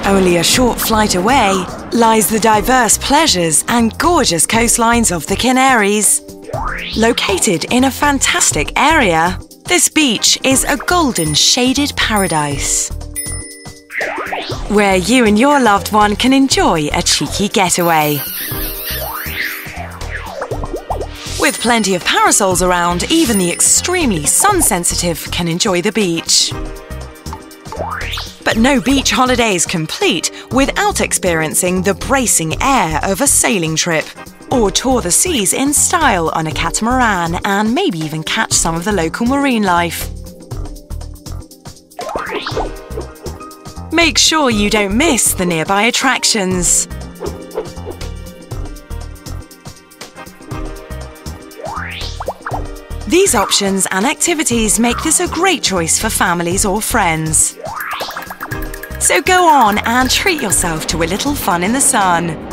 Only a short flight away lies the diverse pleasures and gorgeous coastlines of the Canaries. Located in a fantastic area, this beach is a golden shaded paradise, where you and your loved one can enjoy a cheeky getaway. With plenty of parasols around, even the extremely sun-sensitive can enjoy the beach. But no beach holiday is complete without experiencing the bracing air of a sailing trip, or tour the seas in style on a catamaran and maybe even catch some of the local marine life. Make sure you don't miss the nearby attractions. These options and activities make this a great choice for families or friends. So go on and treat yourself to a little fun in the sun.